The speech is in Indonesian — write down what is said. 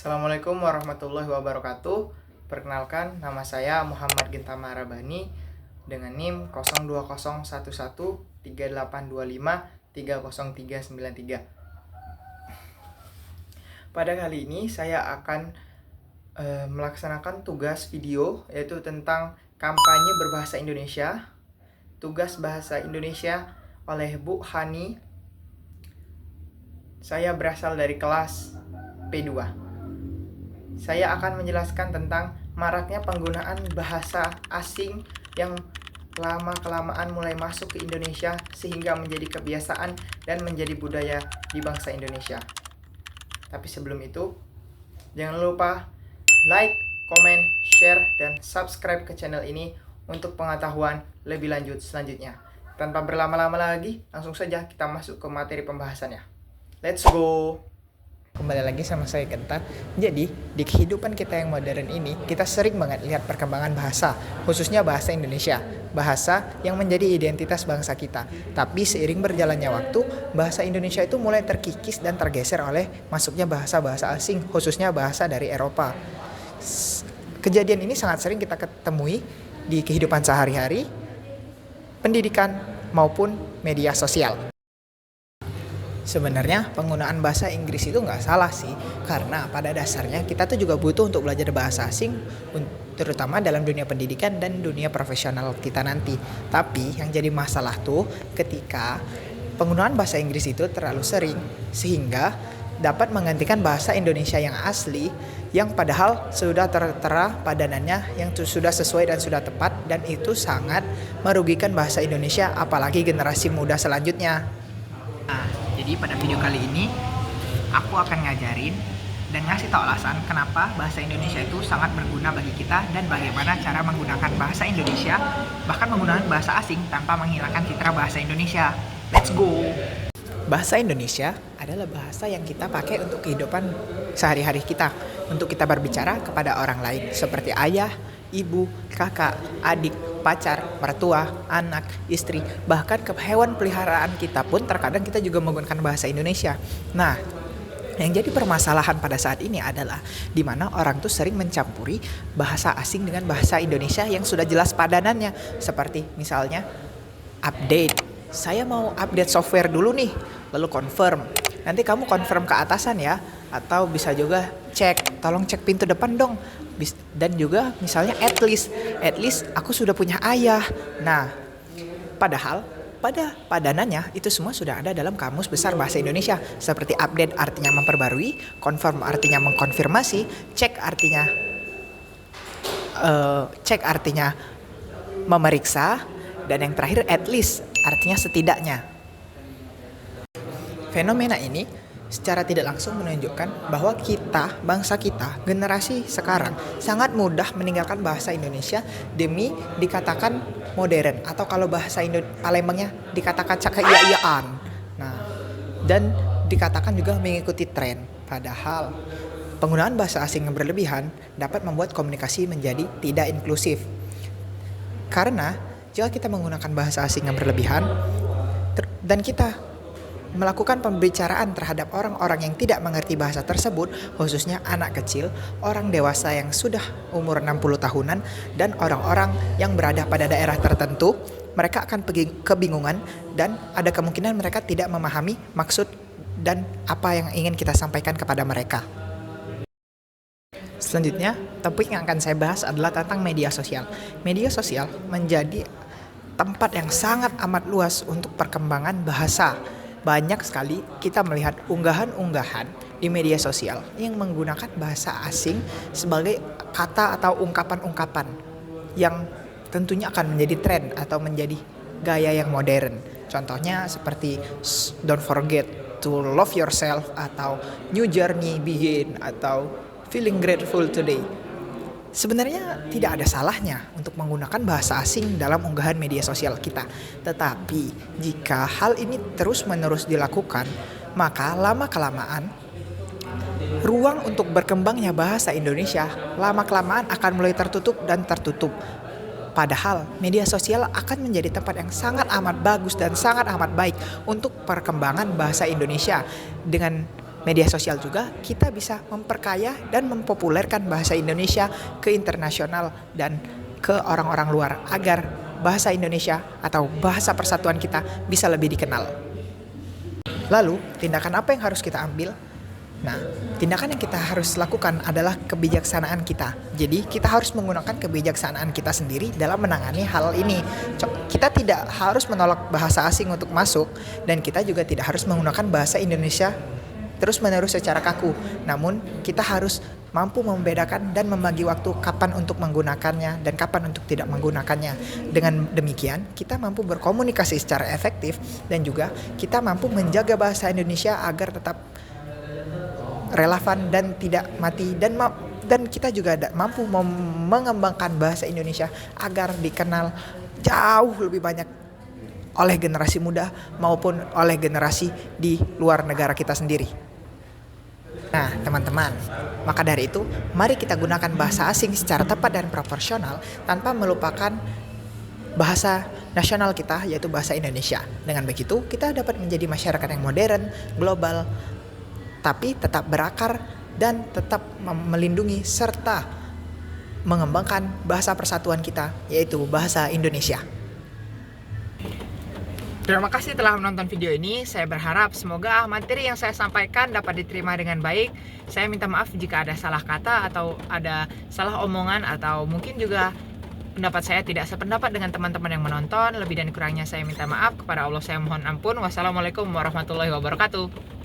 Assalamualaikum warahmatullahi wabarakatuh. Perkenalkan, nama saya Muhammad Gintama Rabani dengan NIM 02013825303393. Pada kali ini saya akan melaksanakan tugas video yaitu tentang kampanye berbahasa Indonesia. Tugas bahasa Indonesia oleh Bu Hani. Saya berasal dari kelas P2. Saya akan menjelaskan tentang maraknya penggunaan bahasa asing yang lama-kelamaan mulai masuk ke Indonesia sehingga menjadi kebiasaan dan menjadi budaya di bangsa Indonesia. Tapi sebelum itu, jangan lupa like, comment, share, dan subscribe ke channel ini untuk pengetahuan lebih lanjut selanjutnya. Tanpa berlama-lama lagi, langsung saja kita masuk ke materi pembahasannya. Let's go! Kembali lagi sama saya Genta. Jadi di kehidupan kita yang modern ini, kita sering banget lihat perkembangan bahasa, khususnya bahasa Indonesia, bahasa yang menjadi identitas bangsa kita. Tapi seiring berjalannya waktu, bahasa Indonesia itu mulai terkikis dan tergeser oleh masuknya bahasa-bahasa asing, khususnya bahasa dari Eropa. Kejadian ini sangat sering kita ketemui di kehidupan sehari-hari, pendidikan maupun media sosial. Sebenarnya penggunaan bahasa Inggris itu nggak salah sih, karena pada dasarnya kita tuh juga butuh untuk belajar bahasa asing, terutama dalam dunia pendidikan dan dunia profesional kita nanti. Tapi yang jadi masalah tuh ketika penggunaan bahasa Inggris itu terlalu sering, sehingga dapat menggantikan bahasa Indonesia yang asli, yang padahal sudah tertera padanannya yang sudah sesuai dan sudah tepat, dan itu sangat merugikan bahasa Indonesia, apalagi generasi muda selanjutnya. Jadi pada video kali ini aku akan ngajarin dan ngasih tau alasan kenapa bahasa Indonesia itu sangat berguna bagi kita dan bagaimana cara menggunakan bahasa Indonesia, bahkan menggunakan bahasa asing tanpa menghilangkan citra bahasa Indonesia. Let's go! Bahasa Indonesia adalah bahasa yang kita pakai untuk kehidupan sehari-hari kita, untuk kita berbicara kepada orang lain seperti ayah, ibu, kakak, adik, pacar, mertua, anak, istri, bahkan ke hewan peliharaan kita pun terkadang kita juga menggunakan bahasa Indonesia. Nah, yang jadi permasalahan pada saat ini adalah di mana orang tuh sering mencampuri bahasa asing dengan bahasa Indonesia yang sudah jelas padanannya. Seperti misalnya update. Saya mau update software dulu nih, lalu confirm. Nanti kamu confirm ke atasan ya, atau bisa juga tolong cek pintu depan dong. Dan juga misalnya at least aku sudah punya ayah. Nah, padahal pada padanannya itu semua sudah ada dalam Kamus Besar Bahasa Indonesia. Seperti update artinya memperbarui, confirm artinya mengkonfirmasi, cek artinya memeriksa, dan yang terakhir at least artinya setidaknya. Fenomena ini secara tidak langsung menunjukkan bahwa bangsa kita, generasi sekarang sangat mudah meninggalkan bahasa Indonesia demi dikatakan modern, atau kalau bahasa Palembangnya dikatakan cakaiya-iyaan. Nah, dan dikatakan juga mengikuti tren. Padahal penggunaan bahasa asing yang berlebihan dapat membuat komunikasi menjadi tidak inklusif. Karena jika kita menggunakan bahasa asing yang berlebihan dan kita melakukan pembicaraan terhadap orang-orang yang tidak mengerti bahasa tersebut, khususnya anak kecil, orang dewasa yang sudah umur 60 tahunan, dan orang-orang yang berada pada daerah tertentu, mereka akan kebingungan dan ada kemungkinan mereka tidak memahami maksud dan apa yang ingin kita sampaikan kepada mereka. Selanjutnya, topik yang akan saya bahas adalah tentang media sosial. Media sosial menjadi tempat yang sangat amat luas untuk perkembangan bahasa. Banyak sekali kita melihat unggahan-unggahan di media sosial yang menggunakan bahasa asing sebagai kata atau ungkapan-ungkapan yang tentunya akan menjadi tren atau menjadi gaya yang modern. Contohnya seperti don't forget to love yourself, atau new journey begin, atau feeling grateful today. Sebenarnya tidak ada salahnya untuk menggunakan bahasa asing dalam unggahan media sosial kita. Tetapi jika hal ini terus-menerus dilakukan, maka lama-kelamaan ruang untuk berkembangnya bahasa Indonesia lama-kelamaan akan mulai tertutup. Padahal media sosial akan menjadi tempat yang sangat amat bagus dan sangat amat baik untuk perkembangan bahasa Indonesia dengan media sosial juga kita bisa memperkaya dan mempopulerkan bahasa Indonesia ke internasional dan ke orang-orang luar agar bahasa Indonesia atau bahasa persatuan kita bisa lebih dikenal. Lalu, tindakan apa yang harus kita ambil? Nah, tindakan yang kita harus lakukan adalah kebijaksanaan kita. Jadi, kita harus menggunakan kebijaksanaan kita sendiri dalam menangani hal ini. Kita tidak harus menolak bahasa asing untuk masuk, dan kita juga tidak harus menggunakan bahasa Indonesia terus-menerus secara kaku. Namun, kita harus mampu membedakan dan membagi waktu kapan untuk menggunakannya dan kapan untuk tidak menggunakannya. Dengan demikian, kita mampu berkomunikasi secara efektif dan juga kita mampu menjaga bahasa Indonesia agar tetap relevan dan tidak mati, dan kita juga mampu mengembangkan bahasa Indonesia agar dikenal jauh lebih banyak oleh generasi muda maupun oleh generasi di luar negara kita sendiri. Nah, teman-teman, maka dari itu mari kita gunakan bahasa asing secara tepat dan proporsional tanpa melupakan bahasa nasional kita, yaitu bahasa Indonesia. Dengan begitu, kita dapat menjadi masyarakat yang modern, global, tapi tetap berakar dan tetap melindungi serta mengembangkan bahasa persatuan kita, yaitu bahasa Indonesia. Terima kasih telah menonton video ini. Saya berharap semoga materi yang saya sampaikan dapat diterima dengan baik. Saya minta maaf jika ada salah kata atau ada salah omongan, atau mungkin juga pendapat saya tidak sependapat dengan teman-teman yang menonton. Lebih dan kurangnya saya minta maaf. Kepada Allah saya mohon ampun. Wassalamualaikum warahmatullahi wabarakatuh.